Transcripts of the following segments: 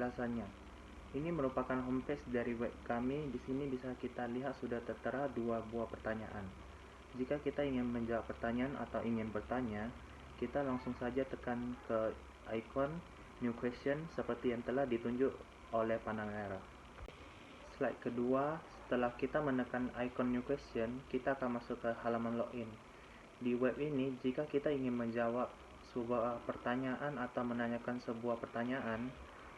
penjelasannya. Ini merupakan homepage dari web kami. Di sini bisa kita lihat sudah tertera 2 buah pertanyaan. Jika kita ingin menjawab pertanyaan atau ingin bertanya, kita langsung saja tekan ke ikon New Question seperti yang telah ditunjuk oleh panah merah. Slide kedua, setelah kita menekan ikon New Question, kita akan masuk ke halaman login. Di web ini, jika kita ingin menjawab sebuah pertanyaan atau menanyakan sebuah pertanyaan,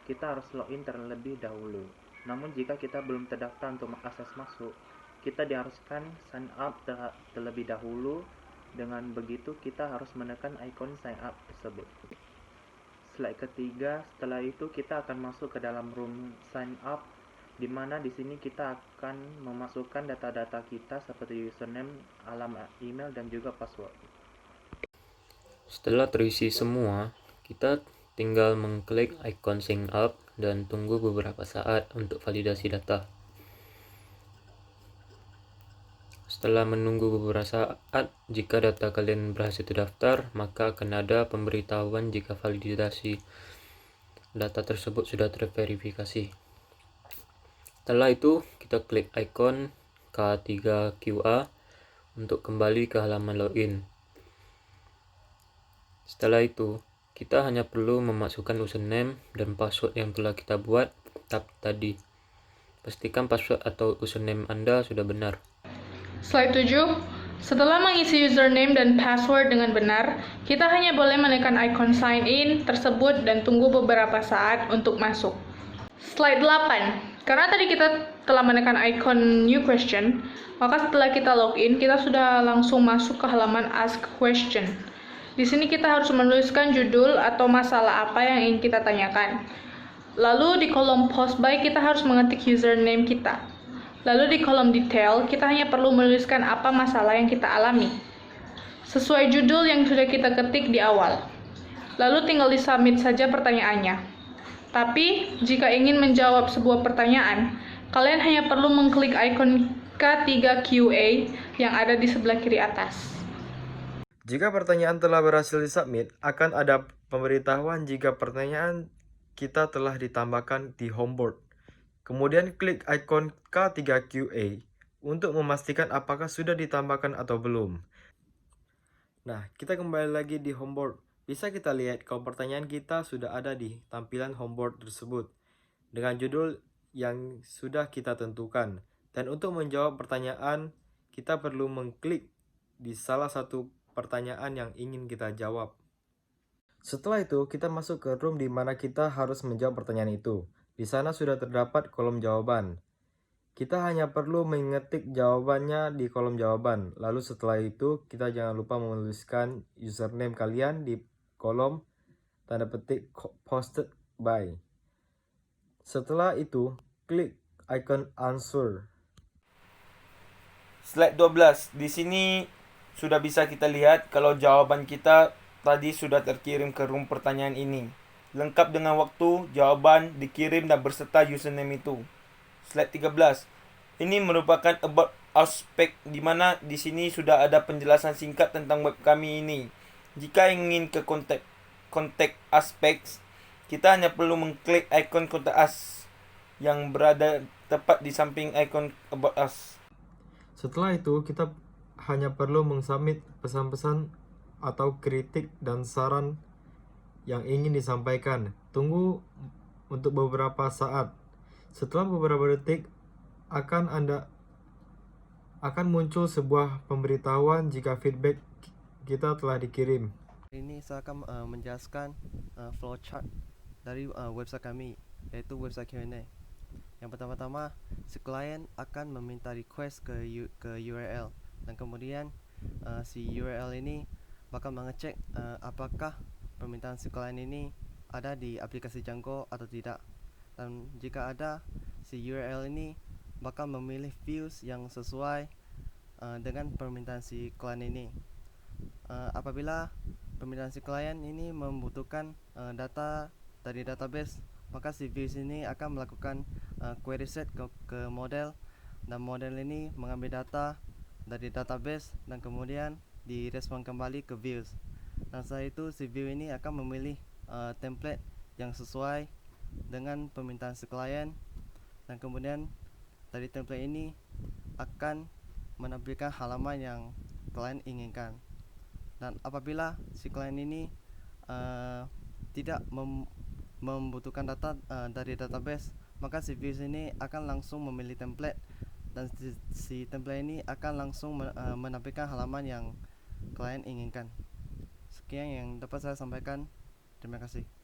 kita harus login terlebih dahulu. Namun jika kita belum terdaftar untuk akses masuk, kita diharuskan sign up terlebih dahulu. Dengan begitu, kita harus menekan ikon sign up tersebut. Slide ketiga, setelah itu kita akan masuk ke dalam room sign up, di mana di sini kita akan memasukkan data-data kita seperti username, alamat email, dan juga password. Setelah terisi semua, kita tinggal mengklik ikon sign up dan tunggu beberapa saat untuk validasi data. Setelah menunggu beberapa saat, jika data kalian berhasil terdaftar, maka akan ada pemberitahuan jika validasi data tersebut sudah terverifikasi. Setelah itu, kita klik ikon K3QA untuk kembali ke halaman login. Setelah itu, kita hanya perlu memasukkan username dan password yang telah kita buat tadi. Pastikan password atau username Anda sudah benar. Slide 7. Setelah mengisi username dan password dengan benar, kita hanya boleh menekan ikon sign in tersebut dan tunggu beberapa saat untuk masuk. Slide 8. Karena tadi kita telah menekan ikon new question, maka setelah kita login, kita sudah langsung masuk ke halaman ask question. Di sini kita harus menuliskan judul atau masalah apa yang ingin kita tanyakan. Lalu di kolom post by kita harus mengetik username kita. Lalu di kolom detail, kita hanya perlu menuliskan apa masalah yang kita alami, sesuai judul yang sudah kita ketik di awal. Lalu tinggal di-submit saja pertanyaannya. Tapi, jika ingin menjawab sebuah pertanyaan, kalian hanya perlu mengklik ikon K3QA yang ada di sebelah kiri atas. Jika pertanyaan telah berhasil disubmit, akan ada pemberitahuan jika pertanyaan kita telah ditambahkan di homeboard. Kemudian klik ikon K3QA untuk memastikan apakah sudah ditambahkan atau belum. Nah, kita kembali lagi di homeboard. Bisa kita lihat kalau pertanyaan kita sudah ada di tampilan homeboard tersebut dengan judul yang sudah kita tentukan. Dan untuk menjawab pertanyaan, kita perlu mengklik di salah satu pertanyaan yang ingin kita jawab. Setelah itu, kita masuk ke room di mana kita harus menjawab pertanyaan itu. Di sana sudah terdapat kolom jawaban. Kita hanya perlu mengetik jawabannya di kolom jawaban. Lalu setelah itu, kita jangan lupa menuliskan username kalian di kolom tanda petik posted by. Setelah itu, klik icon answer. Slide 12. Di sini sudah bisa kita lihat kalau jawaban kita tadi sudah terkirim ke room pertanyaan ini. Lengkap dengan waktu, jawaban dikirim dan berserta username itu. Slide 13. Ini merupakan about aspek di mana di sini sudah ada penjelasan singkat tentang web kami ini. Jika ingin ke kontak aspek, kita hanya perlu mengklik ikon kontak us yang berada tepat di samping ikon about us. Setelah itu, kita hanya perlu mensubmit pesan-pesan atau kritik dan saran yang ingin disampaikan. Tunggu untuk beberapa saat. Setelah beberapa detik, akan muncul sebuah pemberitahuan jika feedback kita telah dikirim. Ini saya akan menjelaskan flowchart dari website kami, yaitu website Q&A. Yang pertama-tama, si klien akan meminta request ke URL, dan kemudian si URL ini bakal mengecek apakah permintaan si klien ini ada di aplikasi Django atau tidak. Dan jika ada, si URL ini bakal memilih views yang sesuai dengan permintaan si klien ini. Apabila permintaan si klien ini membutuhkan data dari database, maka si views ini akan melakukan query set ke model, dan model ini mengambil data dari database dan kemudian direspon kembali ke views. Dan setelah itu si view ini akan memilih template yang sesuai dengan permintaan si klien, dan kemudian dari template ini akan menampilkan halaman yang klien inginkan. Dan apabila si klien ini tidak membutuhkan data dari database, maka si views ini akan langsung memilih template, dan si template ini akan langsung menampilkan halaman yang klien inginkan. Sekian yang dapat saya sampaikan. Terima kasih.